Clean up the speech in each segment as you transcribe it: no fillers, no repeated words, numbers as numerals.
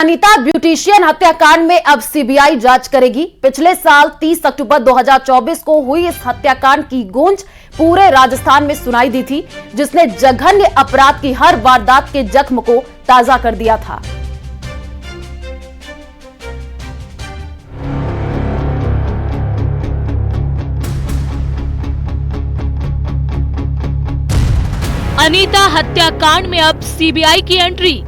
Anita beautician हत्याकांड में अब सीबीआई जांच करेगी। पिछले साल 30 अक्टूबर 2024 को हुई इस हत्याकांड की गूंज पूरे राजस्थान में सुनाई दी थी, जिसने जघन्य अपराध की हर वारदात के जख्म को ताजा कर दिया था। अनीता हत्याकांड में अब सीबीआई की एंट्री।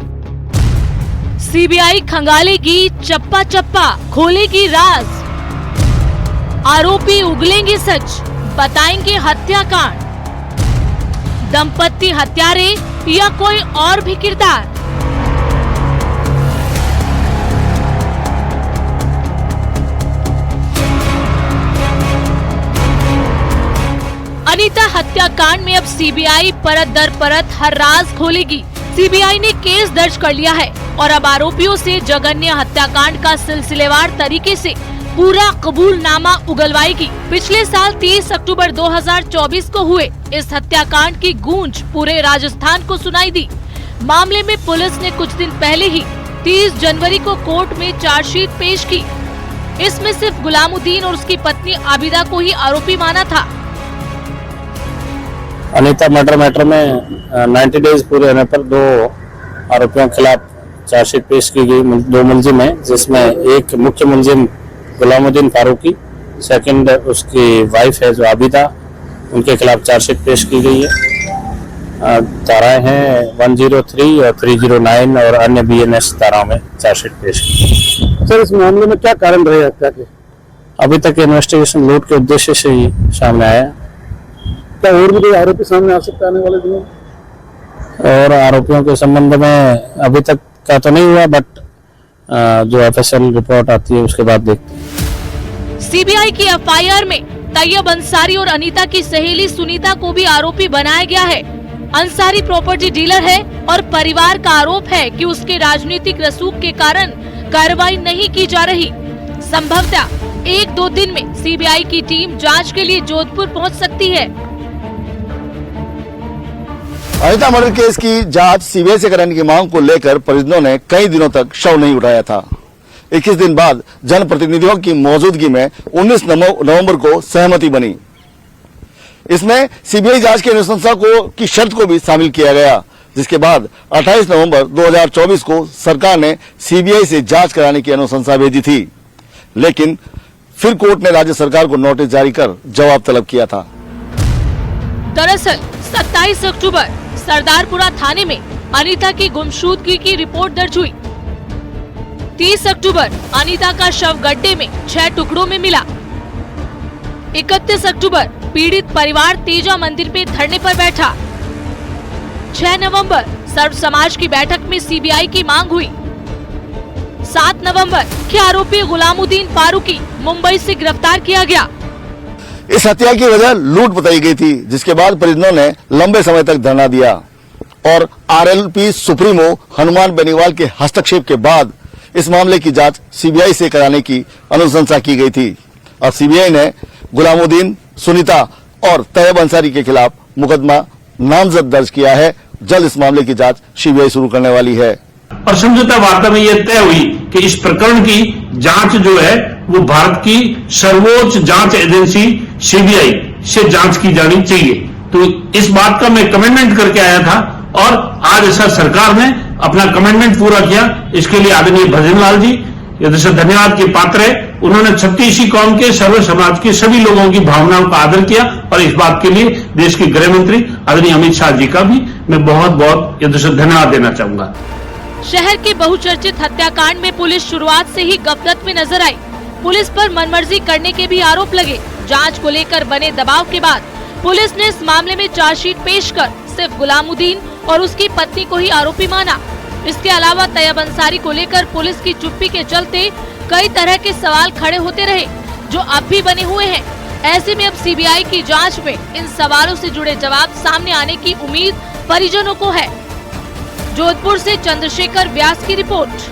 सीबीआई खंगालेगी चप्पा चप्पा, खोलेगी राज। आरोपी उगलेंगे सच, बताएंगे हत्याकांड। दंपति हत्यारे या कोई और भी किरदार। अनीता हत्याकांड में अब सीबीआई परत दर परत हर राज खोलेगी। सीबीआई ने केस दर्ज कर लिया है और अब आरोपियों से जघन्य हत्याकांड का सिलसिलेवार तरीके से पूरा कबूलनामा उगलवाएगी। पिछले साल 30 अक्टूबर 2024 को हुए इस हत्याकांड की गूंज पूरे राजस्थान को सुनाई दी। मामले में पुलिस ने कुछ दिन पहले ही 30 जनवरी को कोर्ट में चार्जशीट पेश की। इसमें सिर्फ गुलामुद्दीन और उसकी पत्नी आबिदा को ही आरोपी माना था। अनीता मर्डर मैटर में 90 डेज पूरे होने पर 2 आरोपियों के खिलाफ चार्जशीट पेश की गई। 2 मुलजिम हैं, जिसमें एक मुख्य मुलजिम गुलामुद्दीन फारूकी, सेकंड उसकी वाइफ है जो आबिदा, उनके खिलाफ चार्जशीट पेश की गई है। धाराएं हैं 103 और 309 और अन्य BNS धाराओं में चार्जशीट पेश की। सर, इस मामले में क्या कारण रहे हत्या के? अभी तक इन्वेस्टिगेशन लूट के उद्देश्य से ही सामने आया। क्या और भी कोई आरोपी सामने आ सकता है आने वाले दिनों? और आरोपियों के संबंध में अभी तक का तो नहीं हुआ, बट जो FSL रिपोर्ट आती है उसके बाद देखते हैं। सीबीआई की FIR में तैयब अंसारी और अनीता की सहेली सुनीता को भी आरोपी बनाया गया है। अंसारी प्रॉपर्टी डीलर है और परिवार का आरोप है कि उसके राजनीतिक रसूख के कारण कार्रवाई नहीं की जा रही। संभवतः 1-2 दिन में सीबीआई की टीम जांच के लिए जोधपुर पहुंच सकती है। अनीता मर्डर केस की जांच सीबीआई से कराने की मांग को लेकर परिजनों ने कई दिनों तक शव नहीं उठाया था। 21 दिन बाद जनप्रतिनिधियों की मौजूदगी में 19 नवंबर को सहमति बनी। इसमें सीबीआई जांच की अनुशंसा की शर्त को भी शामिल किया गया, जिसके बाद 28 नवंबर 2024 को सरकार ने सीबीआई से जांच कराने की अनुशंसा भेजी थी, लेकिन फिर कोर्ट ने राज्य सरकार को नोटिस जारी कर जवाब तलब किया था। दरअसल 27 अक्टूबर सरदारपुरा थाने में अनीता की गुमशुदगी की रिपोर्ट दर्ज हुई। 30 अक्टूबर अनीता का शव गड्ढे में 6 टुकड़ों में मिला। 31 अक्टूबर पीड़ित परिवार तेजा मंदिर पे धरने पर बैठा। 6 नवंबर सर्व समाज की बैठक में सीबीआई की मांग हुई। 7 नवंबर के आरोपी गुलामुद्दीन फारूकी मुंबई से गिरफ्तार किया गया। इस हत्या की वजह लूट बताई गई थी, जिसके बाद परिजनों ने लंबे समय तक धरना दिया और RLP सुप्रीमो हनुमान बेनीवाल के हस्तक्षेप के बाद इस मामले की जांच सीबीआई से कराने की अनुशंसा की गई थी। और सीबीआई ने गुलामुद्दीन, सुनीता और तैयब अंसारी के खिलाफ मुकदमा नामजद दर्ज किया है। जल्द इस मामले की जांच सीबीआई शुरू करने वाली है। और समझौता वार्ता में यह तय हुई कि इस प्रकरण की जांच जो है वो भारत की सर्वोच्च जांच एजेंसी सीबीआई से जांच की जानी चाहिए। तो इस बात का मैं कमिटमेंट करके आया था और आज ऐसा सरकार ने अपना कमिटमेंट पूरा किया। इसके लिए आदरणीय भजनलाल जी यथेष्ट धन्यवाद के पात्र है। उन्होंने 36 कौम के सर्व समाज के सभी लोगों की भावनाओं का आदर किया और इस बात के लिए देश के गृह मंत्री आदरणीय अमित शाह जी का भी मैं बहुत बहुत यथेष्ट धन्यवाद देना चाहूंगा। शहर के बहुचर्चित हत्याकांड में पुलिस शुरुआत से ही गफलत में नजर आई। पुलिस पर मनमर्जी करने के भी आरोप लगे। जांच को लेकर बने दबाव के बाद पुलिस ने इस मामले में चार्जशीट पेश कर सिर्फ गुलामुद्दीन और उसकी पत्नी को ही आरोपी माना। इसके अलावा तैयब अंसारी को लेकर पुलिस की चुप्पी के चलते कई तरह के सवाल खड़े होते रहे, जो अब भी बने हुए हैं। ऐसे में अब सीबीआई की जांच में इन सवालों से जुड़े जवाब सामने आने की उम्मीद परिजनों को है। जोधपुर से चंद्रशेखर व्यास की रिपोर्ट।